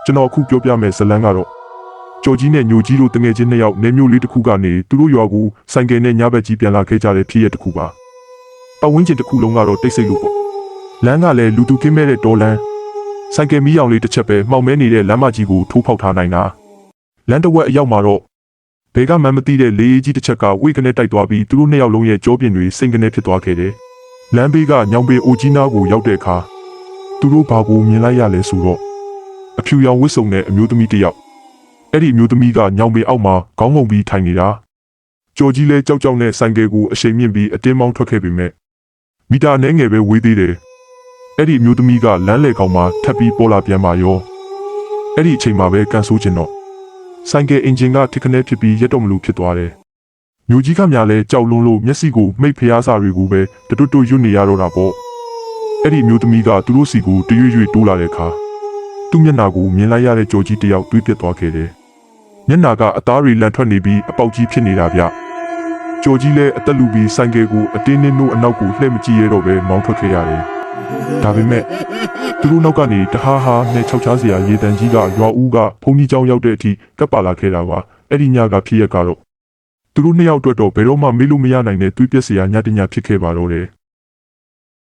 ကျွန်တော်အခုပြောပြမယ်ဇလန်းကတော့ကျော်ကြီးနဲ့ညိုကြီးတို့တငယ်ချင်းနှစ်ယောက်နေမျိုးလေးတစ်ခုကနေသူတို့ရွာကိုဆိုင်ကယ်နဲ့ညဘက်ကြီးပြန်လာခဲ့ကြတဲ့ဖြစ်ရတစ်ခုပါပတ်ဝန်းကျင်တစ်ခုလုံးကတော့တိတ်ဆိတ်လို့ပေါ့လမ်းကလည်းလူသူကင်းမဲ့တဲ့တော်လမ်းဆိုင်ကယ်မီးရောင်လေးတစ်ချက်ပဲမှောင်မဲနေတဲ့လမ်းမကြီးကိုထိုးဖောက်ထားနိုင်တာလမ်းတစ်ဝက်အရောက်မှာတော့ဘဲကမှန်းမသိတဲ့လေးကြီးတစ်ချက်ကဝိတ်ကနေတိုက်သွားပြီးသူတို့နှစ်ယောက်လုံးရဲ့ကြောပြင်တွေစိတ်ကနေဖြစ်သွားခဲ့တယ်လမ်းဘေးကညောင်ပေအိုကြီးနားကိုရောက်တဲ့အခါသူတို့ဘာကိုမြင်လိုက်ရလဲဆိုတော့အဖြူရောင်ဝတ်စုံနဲ့အမျိုးသမီးတစ်ယောက်အဲ့ဒီအမျိုးသမီးကညောင်ပေအောက်မှာခေါင်းငုံပြီးထိုင်နေတာကျော်ကြီးလဲကြောက်ကြောက်နဲ့ဆိုင်ကယ်ကိုအရှိန်မြင့်ပြီးအတင်းမောင်းထွက်ခဲ့ပေမဲ့မီတာအနည်းငယ်ပဲဝေးသေးတယ်အဲ့ဒီအမျိုးသမီးကလမ်းလေကောင်မှာထပ်ပြီးပေါ်လာပြန်ပါရောအဲ့ဒီအချိန်မှာပဲကန်ဆိုးကျင်တော့ဆိုင်ကယ်အင်ဂျင်ကထိခနဲဖြစ်ပြီးရက်တော့မလို့ဖြစ်သွားတယ်မျိုးကြီးကများလဲကြောက်လွန်းလို့မျက်စိကိုမိတ်ဖျားစာတွေကိုပဲတတွတ်တွတ်ရွတ်နေရတော့တာပေါ့အဲ့ဒီအမျိုးသမီးကသူတို့စီကိုတရွေ့ရွေ့တိုးလာတဲ့အခါသူ့မျက်နှာကိုမြင်လိုက်ရတဲ့ကြော်ကြီးတစ်ယောက်တွေးပြစ်သွားခဲ့တယ်မျက်နှာကအသားတွေလန်ထွက်နေပြီးအပေါက်ကြီးဖြစ်နေတာဗျကြော်ကြီးလဲအသက်လူပြီးဆိုင်ကယ်ကိုအတင်းနှင်းတို့အနောက်ကိုလှည့်မကြည့်ရတော့ပဲမောင်းထွက်ခဲ့ရတယ်ဒါပေမဲ့သူတို့နောက်ကနေတဟားဟာနဲ့ခြောက်ချားစရာရေတံကြီးကရွာဦးကဘုံကြီးကျောင်းရောက်တဲ့အထိကပ်ပါလာခဲ့တာပါအဲ့ဒီညကဖြစ်ရက်ကတော့သူတို့နှစ်ယောက်အတွက်တော့ဘယ်တော့မှမေ့လို့မရနိုင်တဲ့တွေးပြက်စရာညတညဖြစ်ခဲ့ပါတော့တယ်